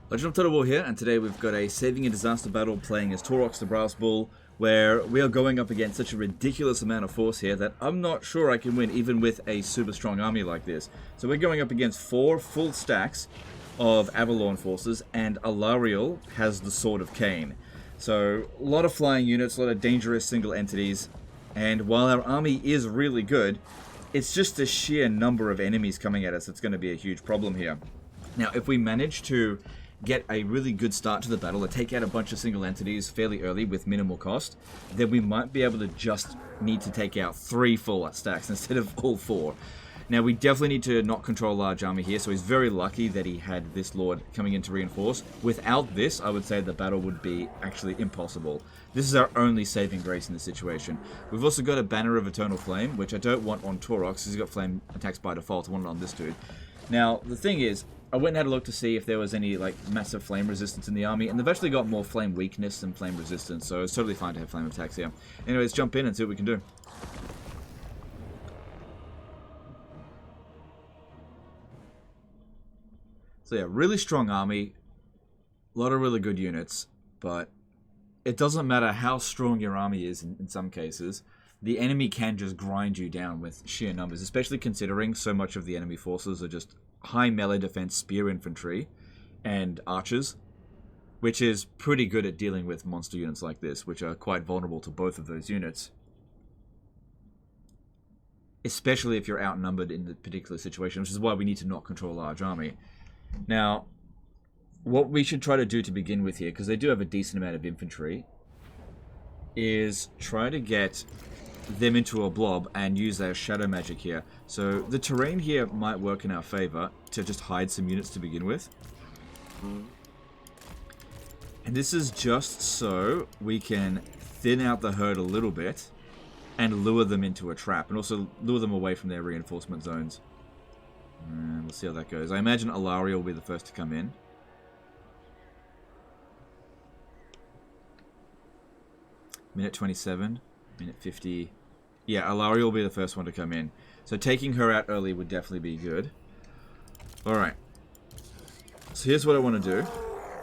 Legend of Total War here, and today we've got a Saving a Disaster battle playing as Taurox the Brass Bull, where we are going up against such a ridiculous amount of force here that I'm not sure I can win even with a super strong army like this. So we're going up against 4 full stacks of Avalon forces, and Alariel has the Sword of Khaine. So a lot of flying units, a lot of dangerous single entities, and while our army is really good, it's just the sheer number of enemies coming at us that's going to be a huge problem here. Now, if we manage to get a really good start to the battle and take out a bunch of single entities fairly early with minimal cost, then we might be able to just need to take out 3 full stacks instead of all 4. Now, we definitely need to not control a large army here, so he's very lucky that he had this Lord coming in to reinforce. Without this, I would say the battle would be actually impossible. This is our only saving grace in this situation. We've also got a Banner of Eternal Flame, which I don't want on Taurox, because he's got flame attacks by default. I want it on this dude. Now, the thing is, I went and had a look to see if there was any like massive flame resistance in the army, and they've actually got more flame weakness than flame resistance, so it's totally fine to have flame attacks here. Anyways, jump in and see what we can do. So yeah, really strong army, a lot of really good units, but it doesn't matter how strong your army is in some cases. The enemy can just grind you down with sheer numbers, especially considering so much of the enemy forces are just high melee defense spear infantry and archers, which is pretty good at dealing with monster units like this, which are quite vulnerable to both of those units. Especially if you're outnumbered in the particular situation, which is why we need to not control a large army. Now, what we should try to do to begin with here, because they do have a decent amount of infantry, is try to get them into a blob and use their shadow magic here. So the terrain here might work in our favor to just hide some units to begin with. And this is just so we can thin out the herd a little bit and lure them into a trap, and also lure them away from their reinforcement zones. And we'll see how that goes. I imagine Alariel will be the first to come in. Minute 27, minute 50. Yeah, Alariel will be the first one to come in. So taking her out early would definitely be good. Alright. So here's what I want to do.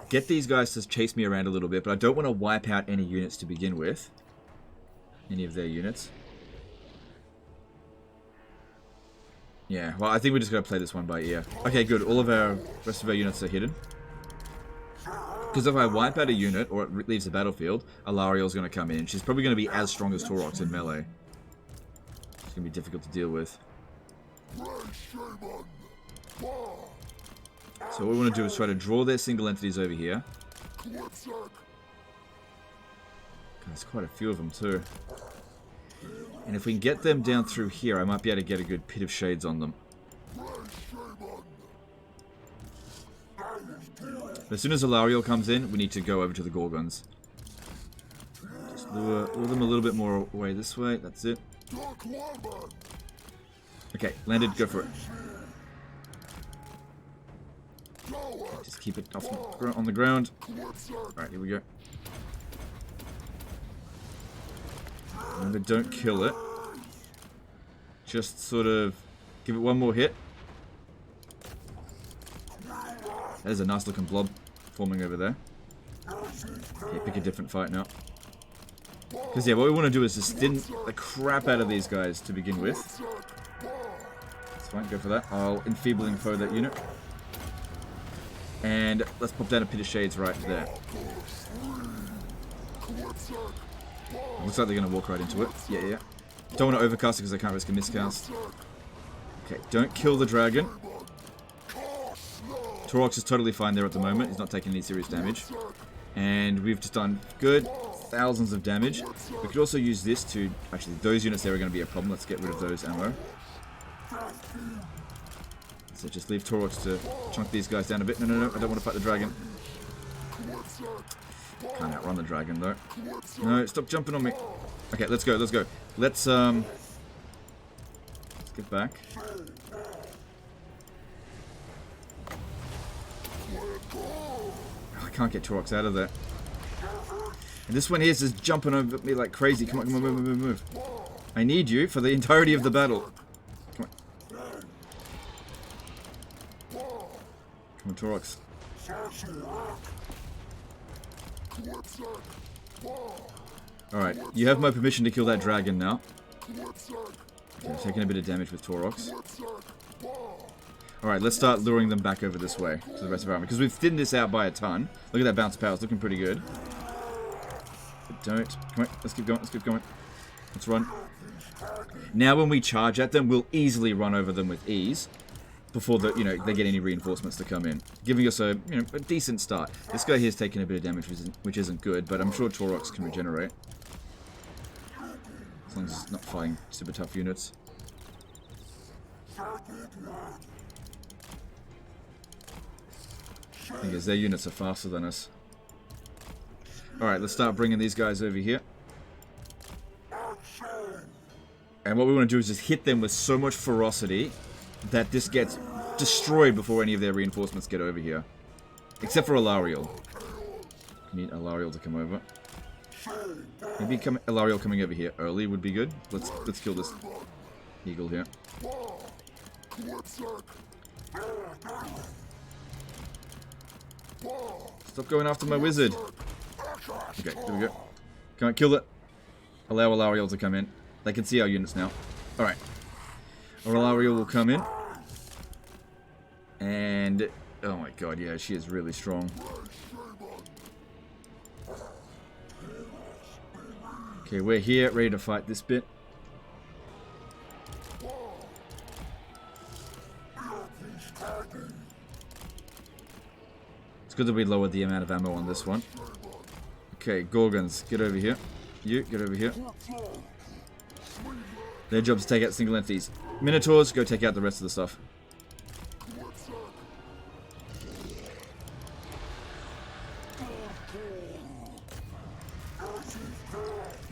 Get these guys to chase me around a little bit, but I don't want to wipe out any units to begin with. Any of their units. Yeah, well, I think we're just going to play this one by ear. Okay, good. All of our rest of our units are hidden. Because if I wipe out a unit, or it leaves the battlefield, Alariel's going to come in. She's probably going to be as strong as Taurox in melee. It's going to be difficult to deal with. So what we want to do is try to draw their single entities over here. There's quite a few of them too. And if we can get them down through here, I might be able to get a good pit of shades on them. As soon as Alariel comes in, we need to go over to the Gorgons. Just lure them a little bit more away this way. That's it. Okay, landed. Go for it. Just keep it off on the ground. Alright, here we go. Remember, don't kill it. Just sort of give it one more hit. There's a nice looking blob forming over there. Okay, pick a different fight now. Because yeah, what we want to do is just thin the crap out of these guys to begin with. That's fine, go for that. I'll enfeebling foe that unit. And let's pop down a pit of shades right there. Looks like they're going to walk right into it. Yeah. Don't want to overcast it because I can't risk a miscast. Okay, don't kill the dragon. Taurox is totally fine there at the moment. He's not taking any serious damage. And we've just done good. Thousands of damage. We could also use this to... Actually, those units there are going to be a problem. Let's get rid of those ammo. So just leave Taurox to chunk these guys down a bit. No. I don't want to fight the dragon. Can't outrun the dragon though. No, stop jumping on me. Okay, let's go. Let's get back. I can't get Taurox out of there. And this one here is just jumping over me like crazy. Come on, move. I need you for the entirety of the battle. Come on, Taurox. Alright, you have my permission to kill that dragon now. Okay, taking a bit of damage with Taurox. Alright, let's start luring them back over this way to the rest of our army. Because we've thinned this out by a ton. Look at that bounce power, it's looking pretty good. But don't. Come on, let's keep going, let's keep going. Let's run. Now when we charge at them, we'll easily run over them with ease. Before the, they get any reinforcements to come in. Giving us a, a decent start. This guy here's taking a bit of damage, which isn't good, but I'm sure Taurox can regenerate. As long as it's not fighting super tough units. Thing is, their units are faster than us. Alright, let's start bringing these guys over here. And what we want to do is just hit them with so much ferocity that this gets destroyed before any of their reinforcements get over here. Except for Alariel. We need Alariel to come over. Maybe Alariel coming over here early would be good. Let's kill this eagle here. Stop going after my wizard. Okay, there we go. Come on, kill it. Allow Alariel to come in. They can see our units now. Alright. Alariel will come in. And... oh my god, yeah, she is really strong. Okay, we're here, ready to fight this bit. It's good that we lowered the amount of ammo on this one. Okay, Gorgons, get over here. You, get over here. Their job is to take out single entities. Minotaurs, go take out the rest of the stuff.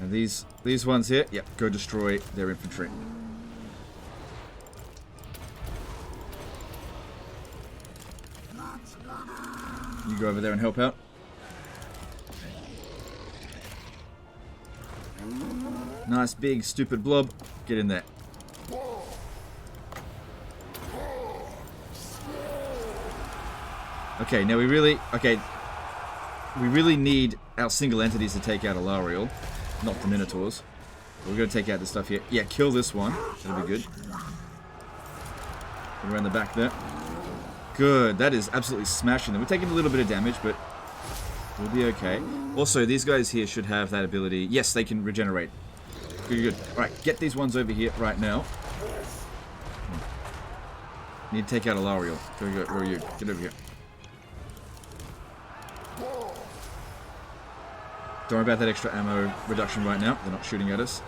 And these ones here, yep, go destroy their infantry. You go over there and help out. Nice big stupid blob. Get in there. Okay, now we really need our single entities to take out Alariel, not the Minotaurs. We're going to take out this stuff here. Yeah, kill this one. That'll be good. Get around the back there. Good. That is absolutely smashing them. We're taking a little bit of damage, but we'll be okay. Also, these guys here should have that ability. Yes, they can regenerate. Good, good. Alright, get these ones over here right now. Need to take out Alariel. Go, where are you? Get over here. Don't worry about that extra ammo reduction right now. They're not shooting at us.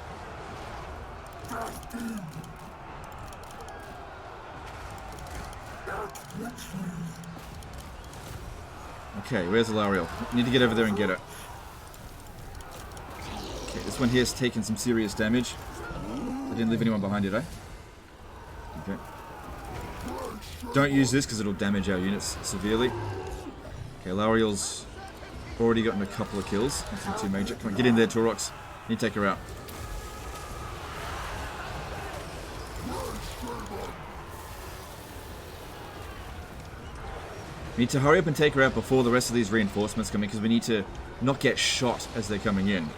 Okay, where's Alariel? Need to get over there and get her. Okay, this one here's taken some serious damage. I didn't leave anyone behind, did I? Okay. Don't use this because it'll damage our units severely. Okay, Alariel's already gotten a couple of kills. Nothing too major. Come on, get in there, Taurox. You take her out. We need to hurry up and take her out before the rest of these reinforcements come in, because we need to not get shot as they're coming in.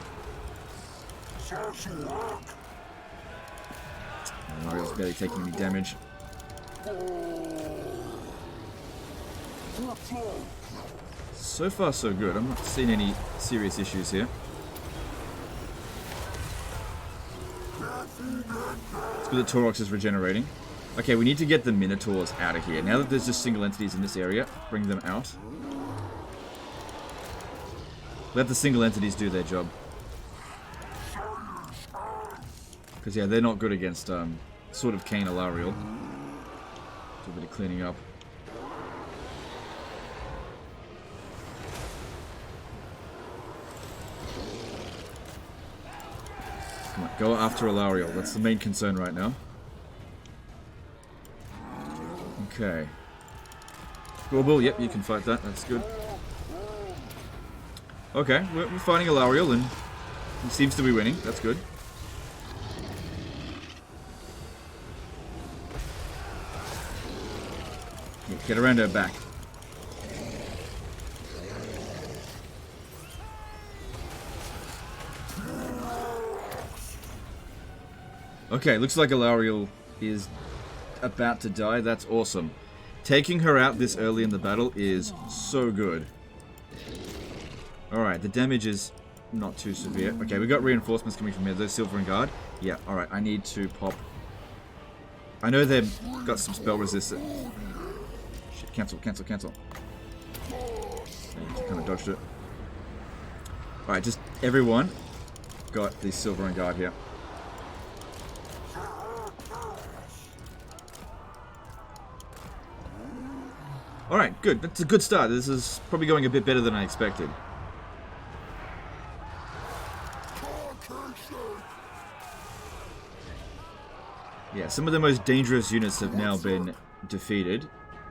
Mario's barely taking any damage. So far, so good. I'm not seeing any serious issues here. It's good that Taurox is regenerating. Okay, we need to get the Minotaurs out of here. Now that there's just single entities in this area, bring them out. Let the single entities do their job. Because, yeah, they're not good against, sort of Khaine Alariel. Do a bit of cleaning up. Come on, go after Alariel. That's the main concern right now. Okay. Gorbel, yep, you can fight that. That's good. Okay, we're fighting Alariel, and he seems to be winning. That's good. Yeah, get around her back. Okay, looks like Alariel is about to die. That's awesome. Taking her out this early in the battle is so good. Alright, the damage is not too severe. Okay, we got reinforcements coming from here. Those Silver and Guard. Yeah, alright, I need to pop. I know they've got some spell resistance. Shit, cancel. Kind of dodged it. Alright, just everyone got the Silver and Guard here. Alright, good. That's a good start. This is probably going a bit better than I expected. Yeah, some of the most dangerous units have now been defeated,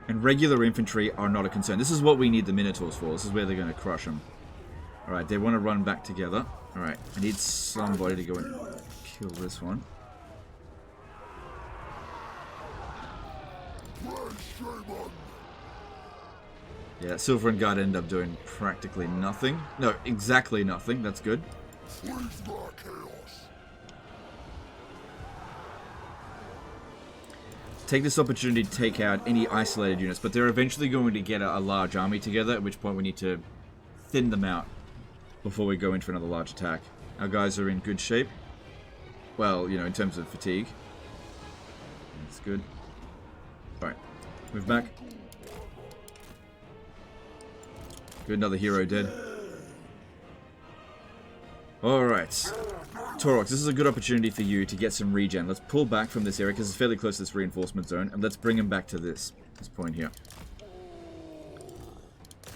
and regular infantry are not a concern. This is what we need the Minotaurs for. This is where they're going to crush them. Alright, they want to run back together. Alright, I need somebody to go and kill this one. Yeah, Silver and Guard end up doing practically nothing. No, exactly nothing. That's good. Take this opportunity to take out any isolated units, but they're eventually going to get a large army together, at which point we need to thin them out before we go in for another large attack. Our guys are in good shape. Well, you know, in terms of fatigue. That's good. Alright, move back. Good, another hero dead. Alright. Taurox, this is a good opportunity for you to get some regen. Let's pull back from this area because it's fairly close to this reinforcement zone, and let's bring him back to this point here.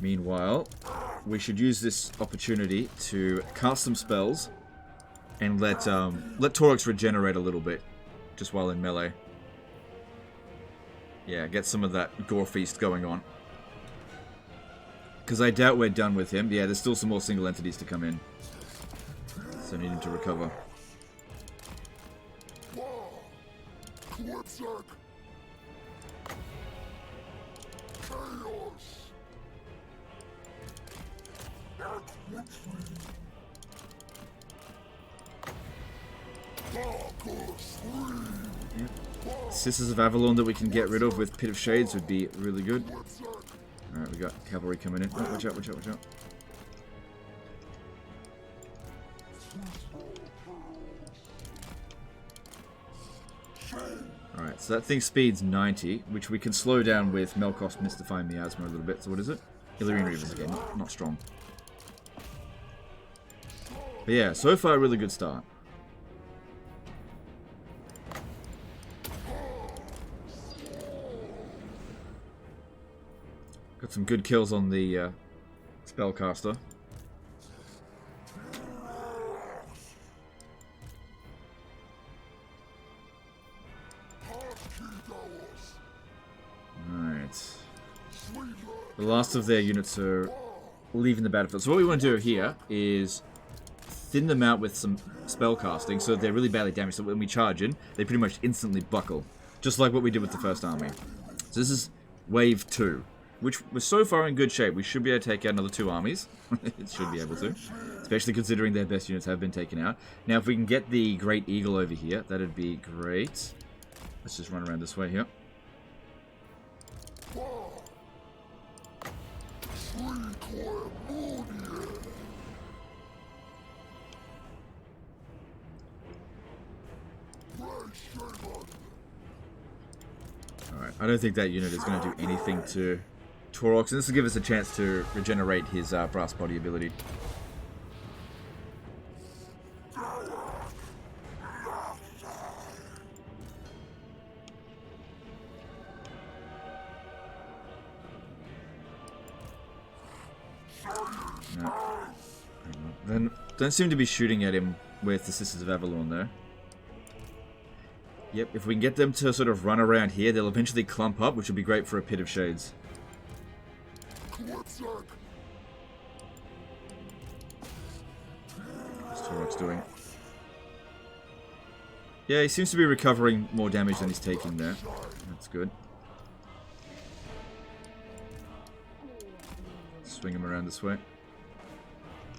Meanwhile, we should use this opportunity to cast some spells and let Taurox regenerate a little bit just while in melee. Yeah, get some of that gore feast going on. Because I doubt we're done with him. Yeah, there's still some more single entities to come in. So I need him to recover. Yep. Sisters of Avalon that we can get rid of with Pit of Shades would be really good. Alright, we got cavalry coming in. Oh, watch out. Alright, so that thing speeds 90, which we can slow down with Melkoth Mystifying Miasma a little bit. So what is it? Illyrian Reavers again, not strong. But yeah, so far a really good start. Got some good kills on the spellcaster. Alright. The last of their units are leaving the battlefield. So what we want to do here is thin them out with some spellcasting so they're really badly damaged, so when we charge in, they pretty much instantly buckle. Just like what we did with the first army. So this is wave 2. Which we're so far in good shape. We should be able to take out another 2 armies. It should be able to. Especially considering their best units have been taken out. Now, if we can get the Great Eagle over here, that'd be great. Let's just run around this way here. Alright, I don't think that unit is going to do anything to Taurox, and this will give us a chance to regenerate his brass body ability. No. Then don't seem to be shooting at him with the Sisters of Avalon though. Yep, if we can get them to sort of run around here, they'll eventually clump up, which will be great for a Pit of Shades. What's Taurox doing? Yeah, he seems to be recovering more damage than he's taking there. That's good. Swing him around this way.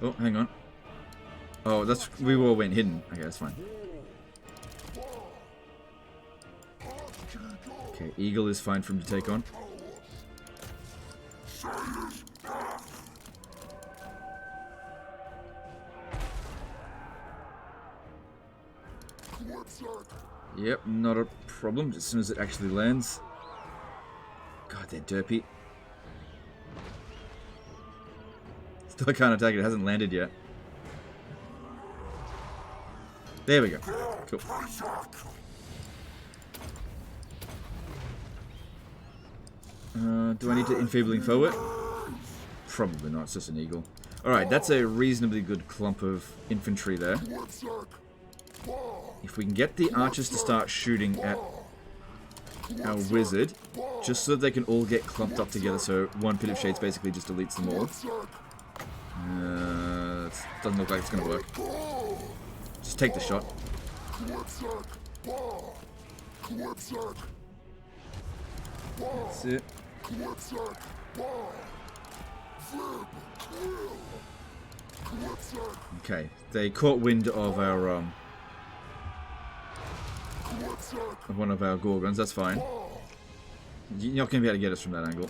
Oh, hang on. Oh, we all went hidden. Okay, that's fine. Okay, Eagle is fine for him to take on. Yep, not a problem, as soon as it actually lands. God, they're derpy. Still can't attack it, it hasn't landed yet. There we go. Cool. Do I need to enfeebling foe it? Probably not, it's just an eagle. Alright, that's a reasonably good clump of infantry there. If we can get the archers to start shooting at our wizard, just so they can all get clumped up together, so one Pit of Shades basically just deletes them all. Doesn't look like it's going to work. Just take the shot. That's it. Okay, they caught wind of our of one of our Gorgons, that's fine. You're not going to be able to get us from that angle.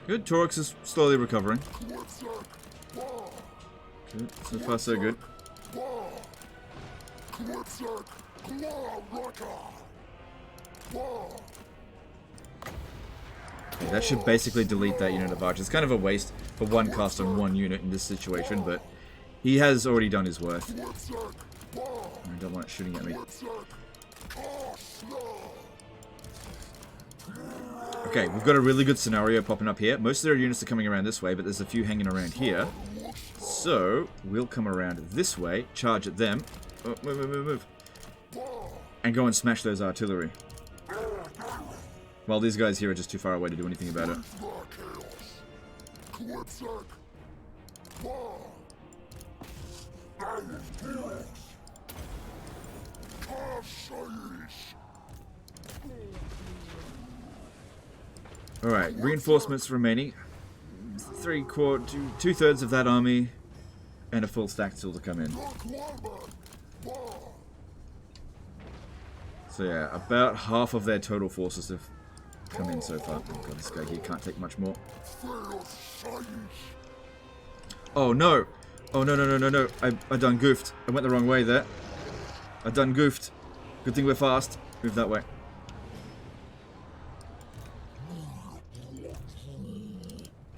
Good, Torx is slowly recovering. Good, so far so good. Okay, that should basically delete that unit of archers. It's kind of a waste for one cast on one unit in this situation, but he has already done his worth. I don't want it shooting at me. Okay, we've got a really good scenario popping up here. Most of their units are coming around this way, but there's a few hanging around here. So, we'll come around this way, charge at them. Oh, move. And go and smash those artillery. While these guys here are just too far away to do anything about it. Alright, reinforcements remaining. Two-thirds of that army, and a full stack still to come in. So yeah, about half of their total forces have come in so far. Oh god, this guy here can't take much more. Oh no! Oh no. I done goofed. I went the wrong way there. I done goofed. Good thing we're fast. Move that way.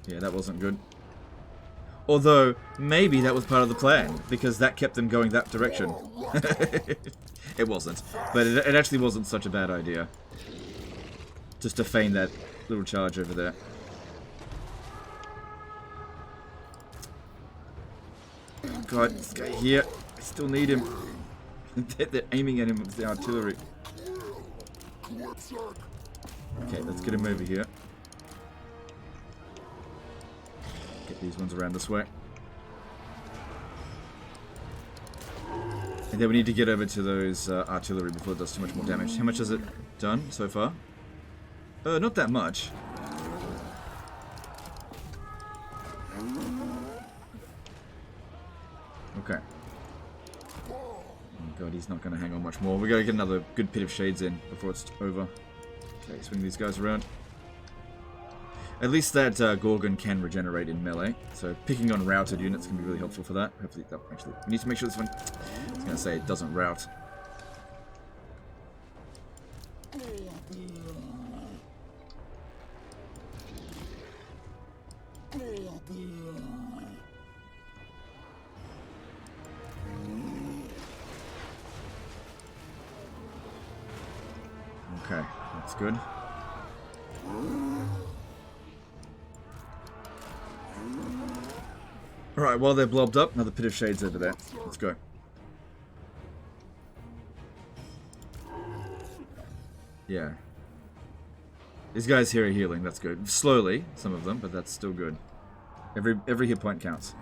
Yeah, that wasn't good. Although, maybe that was part of the plan, because that kept them going that direction. It wasn't. But it actually wasn't such a bad idea. Just to feign that little charge over there. God, this guy here, I still need him. They're aiming at him with the artillery. Okay, let's get him over here. Get these ones around this way. And then we need to get over to those artillery before it does too much more damage. How much has it done so far? Not that much. Okay. Oh god, he's not going to hang on much more. We got to get another good Pit of Shades in before it's over. Okay, swing these guys around. At least that Gorgon can regenerate in melee, so picking on routed units can be really helpful for that. Hopefully, oh, actually, we need to make sure this one, I was going to say, it doesn't rout. Okay, that's good. Alright, while they're blobbed up, another Pit of Shades over there. Let's go. Yeah. These guys here are healing, that's good. Slowly, some of them, but that's still good. Every hit point counts.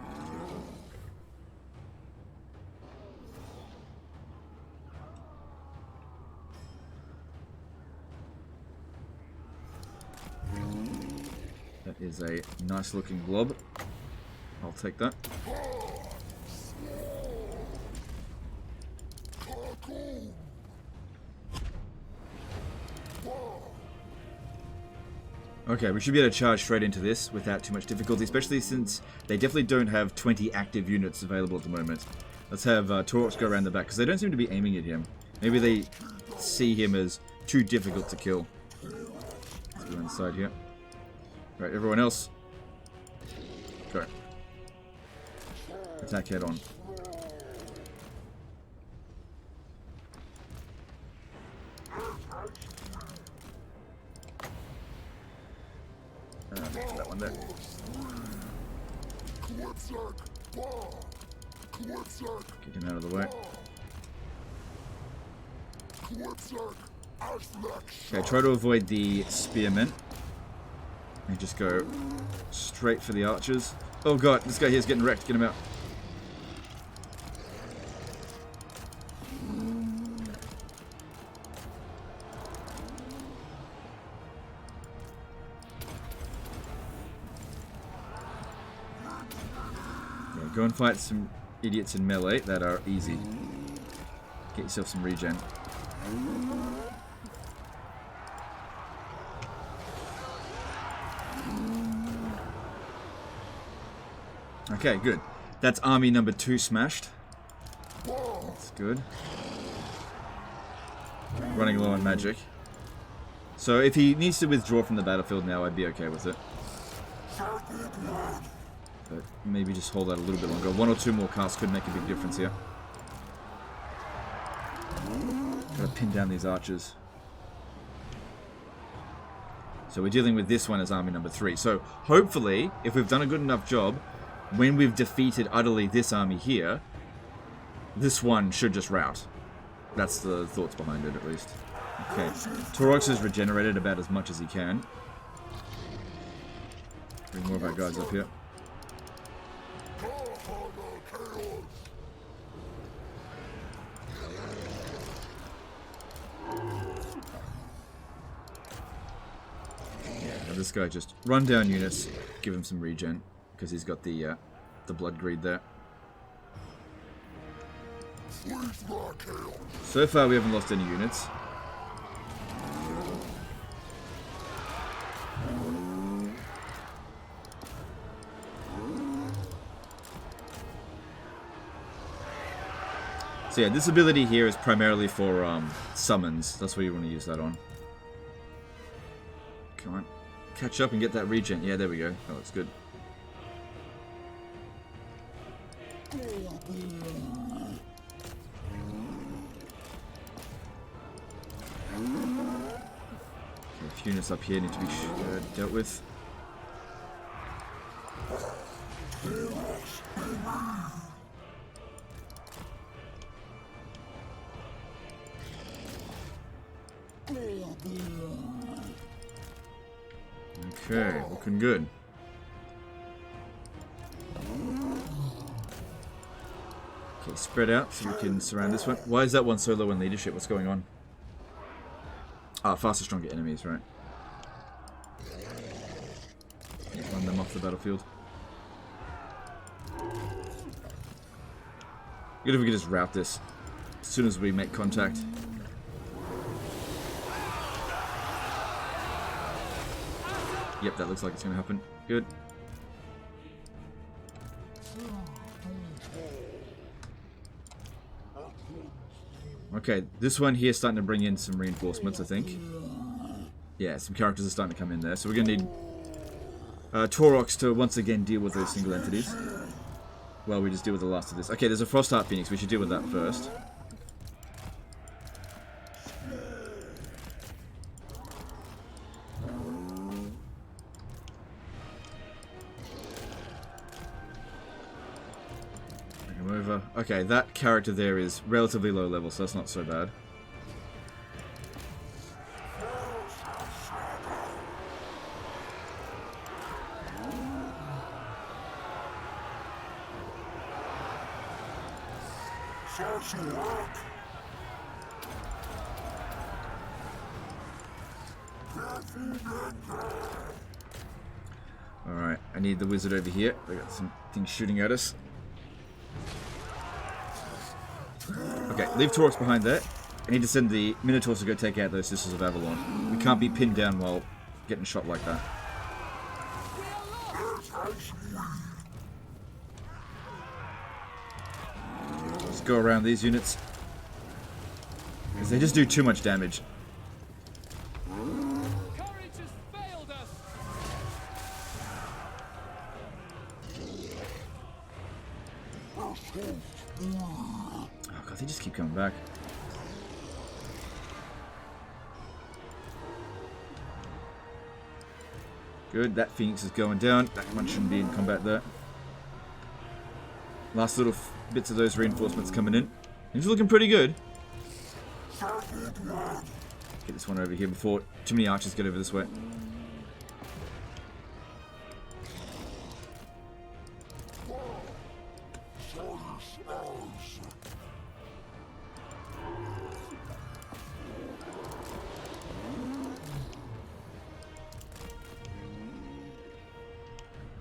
That is a nice looking blob. I'll take that. Okay, we should be able to charge straight into this without too much difficulty, especially since they definitely don't have 20 active units available at the moment. Let's have Torox go around the back, because they don't seem to be aiming at him. Maybe they see him as too difficult to kill. Let's go inside here. Right, everyone else. Go. Attack head on. That one there. Get him out of the way. Okay, try to avoid the spearmen. And just go straight for the archers. Oh god, this guy here's getting wrecked. Get him out. Okay, go and fight some idiots in melee that are easy. Get yourself some regen. Okay, good. That's army number 2 smashed. That's good. Running low on magic. So if he needs to withdraw from the battlefield now, I'd be okay with it. But maybe just hold out a little bit longer. 1 or 2 more casts could make a big difference here. Gotta pin down these archers. So we're dealing with this one as army number 3. So hopefully, if we've done a good enough job, when we've defeated utterly this army here, this one should just rout. That's the thoughts behind it, at least. Okay, Torox has regenerated about as much as he can. Bring more of our guys up here. Yeah, this guy just run down units, give him some regen. Because he's got the blood greed there. So far we haven't lost any units. So yeah, this ability here is primarily for summons. That's what you want to use that on. Come on. Catch up and get that regen. Yeah, there we go. Oh, it's good. A few units up here need to be dealt with. Okay, looking good. Okay, spread out so we can surround this one. Why is that one so low in leadership? What's going on? Ah, faster, stronger enemies, right. Yeah, run them off the battlefield. Good if we could just rout this as soon as we make contact. Yep, that looks like it's going to happen. Good. Okay, this one here is starting to bring in some reinforcements, I think. Yeah, some characters are starting to come in there. So we're going to need Torox to once again deal with those single entities. Well, we just deal with the last of this. Okay, there's a Frostheart Phoenix. We should deal with that first. Over. Okay, that character there is relatively low level, so that's not so bad. Alright, I need the wizard over here. They got some things shooting at us. Okay, leave Taurox behind there. I need to send the Minotaurs to go take out those Sisters of Avalon. We can't be pinned down while getting shot like that. Let's go around these units. Because they just do too much damage. Oh god, they just keep coming back. Good, that Phoenix is going down. That one shouldn't be in combat there. Last little bits of those reinforcements coming in. It's looking pretty good. Get this one over here before too many archers get over this way.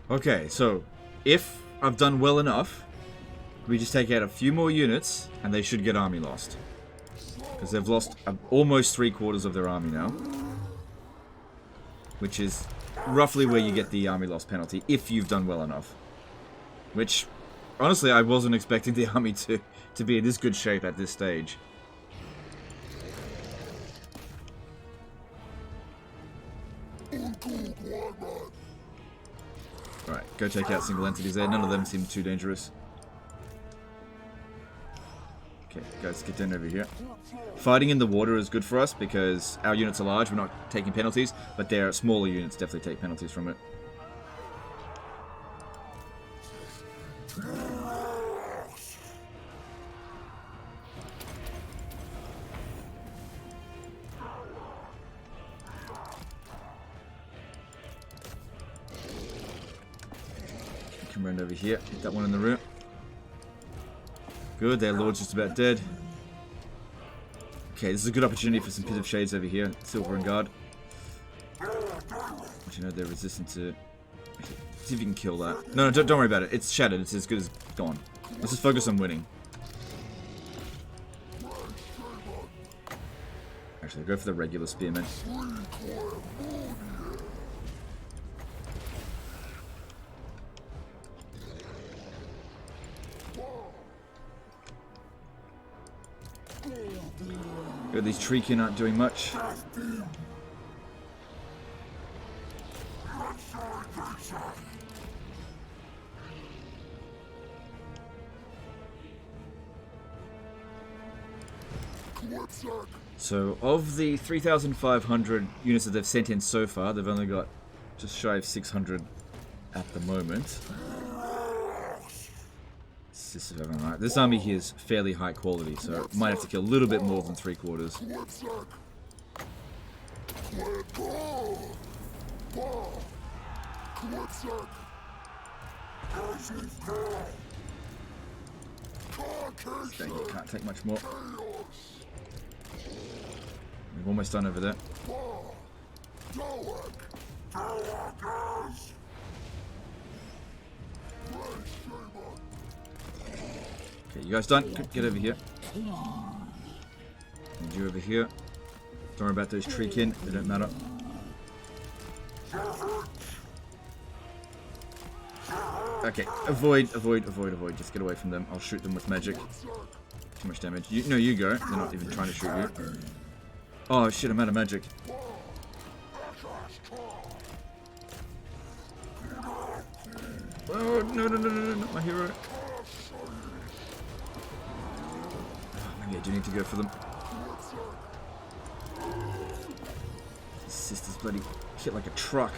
Okay, so if I've done well enough, we just take out a few more units and they should get army lost. Because they've lost almost 3/4 of their army now. Which is roughly where you get the army loss penalty if you've done well enough. Which, honestly, I wasn't expecting the army to be in this good shape at this stage. Right, go take out single entities there. None of them seem too dangerous. Okay, guys, get down over here. Fighting in the water is good for us because our units are large. We're not taking penalties, but their smaller units definitely take penalties from it. Come around over here. Hit that one in the rear. Good, their lord's just about dead. Okay, this is a good opportunity for some Pit of Shades over here. Silver and Guard. But you know, they're resistant to... Okay, see if you can kill that. No, don't worry about it. It's shattered. It's as good as gone. Let's just focus on winning. Actually, go for the regular spearmen. Good, these Treekin aren't doing much. So, of the 3,500 units that they've sent in so far, they've only got just shy of 600 at the moment. Right. This army here is fairly high quality, so might have to kill a little bit more than 3/4. Dang, you can't take much more. We're almost done over there. Okay, you guys done? Good, get over here. And you over here. Don't worry about those Treekin, they don't matter. Okay, avoid. Just get away from them. I'll shoot them with magic. Too much damage. No, you go. They're not even trying to shoot you. Oh shit, I'm out of magic. Oh, no, not my hero. Maybe I do need to go for them. This sister's bloody hit like a truck.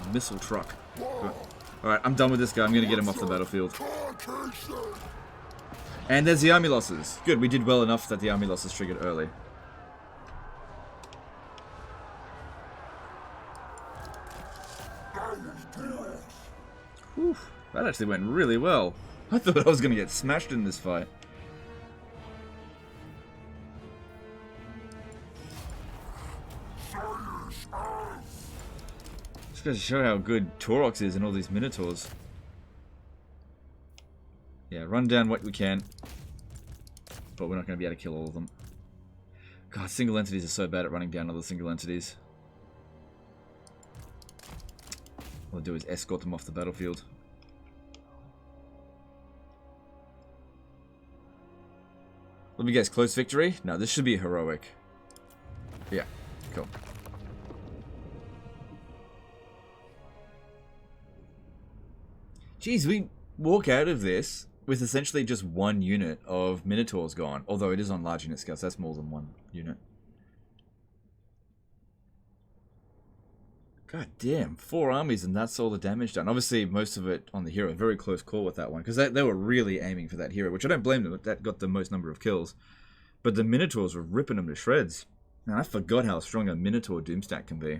A missile truck. Alright, I'm done with this guy. I'm going to get him off the battlefield. And there's the army losses. Good, we did well enough that the army losses triggered early. Whew, that actually went really well. I thought I was going to get smashed in this fight. Just goes to show how good Taurox is and all these Minotaurs. Yeah, run down what we can. But we're not going to be able to kill all of them. God, single entities are so bad at running down other single entities. All I'll do is escort them off the battlefield. Let me guess, close victory? No, this should be heroic. Yeah, cool. Jeez, we walk out of this with essentially just one unit of Minotaurs gone. Although it is on large unit scales, that's more than one unit. God damn, 4 armies and that's all the damage done. Obviously, most of it on the hero. Very close call with that one. Because they were really aiming for that hero, which I don't blame them. That got the most number of kills. But the Minotaurs were ripping them to shreds. Man, I forgot how strong a Minotaur Doomstack can be.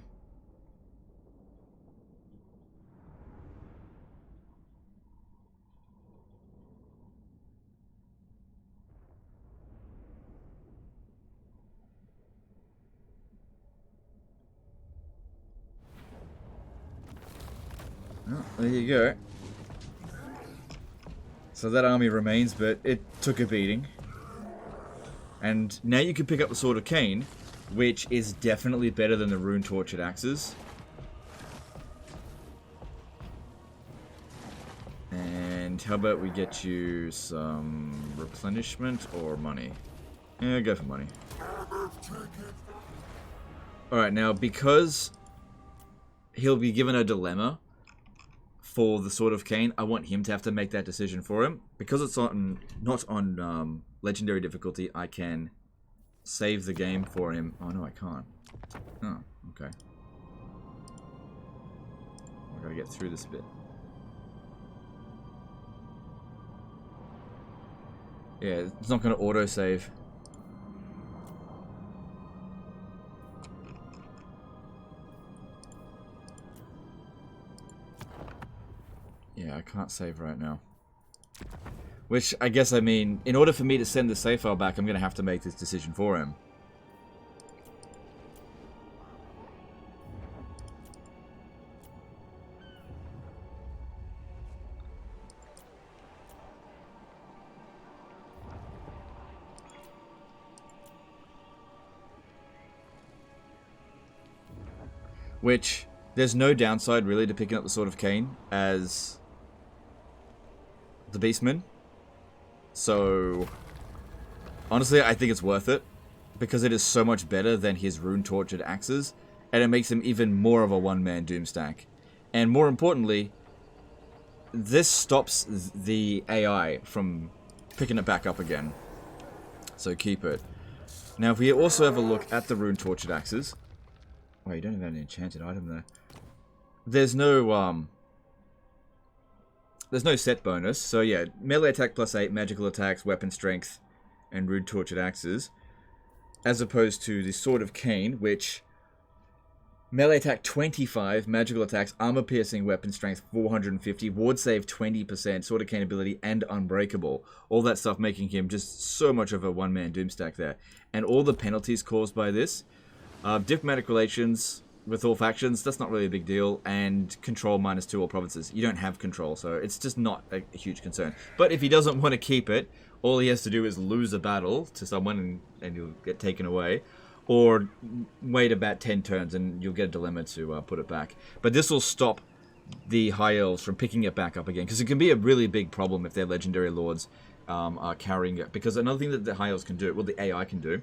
Oh, there you go. So that army remains, but it took a beating. And now you can pick up the Sword of Khaine, which is definitely better than the Rune Tortured Axes. And how about we get you some replenishment or money? Yeah, go for money. Alright, now because he'll be given a dilemma for the Sword of Khaine, I want him to have to make that decision for him. Because it's not on legendary difficulty, I can save the game for him. Oh no, I can't. Oh, okay. I gotta get through this bit. Yeah, it's not gonna auto-save. Yeah, I can't save right now. Which, I guess, I mean, in order for me to send the save file back, I'm going to have to make this decision for him. Which, there's no downside, really, to picking up the Sword of Khaine as the Beastman. So, honestly, I think it's worth it. Because it is so much better than his Rune Tortured Axes. And it makes him even more of a one-man Doomstack. And more importantly, this stops the AI from picking it back up again. So keep it. Now, if we also have a look at the Rune Tortured Axes. Oh, you don't even have an enchanted item there. There's no set bonus, so yeah, melee attack +8, magical attacks, weapon strength, and Rune Tortured Axes. As opposed to the Sword of Khaine, which melee attack 25, magical attacks, armor piercing, weapon strength 450, ward save 20%, Sword of Khaine ability, and unbreakable. All that stuff making him just so much of a one-man Doomstack there. And all the penalties caused by this, diplomatic relations with all factions, that's not really a big deal, and control -2 all provinces. You don't have control, so it's just not a huge concern. But if he doesn't want to keep it, all he has to do is lose a battle to someone and he'll get taken away, or wait about 10 turns and you'll get a dilemma to put it back. But this will stop the High Elves from picking it back up again, because it can be a really big problem if their legendary lords are carrying it. Because another thing that the High Elves can do, well, the AI can do,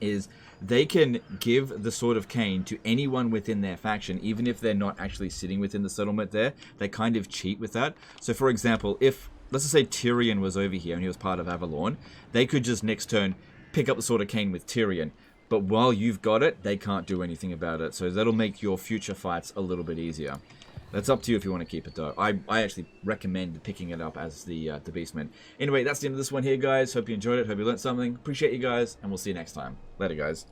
is they can give the Sword of Khaine to anyone within their faction, even if they're not actually sitting within the settlement there. They kind of cheat with that. So, for example, if, let's just say Tyrion was over here and he was part of Avalorn, they could just next turn pick up the Sword of Khaine with Tyrion. But while you've got it, they can't do anything about it. So that'll make your future fights a little bit easier. That's up to you if you want to keep it, though. I actually recommend picking it up as the Beastman. Anyway, that's the end of this one here, guys. Hope you enjoyed it. Hope you learned something. Appreciate you guys, and we'll see you next time. Later, guys.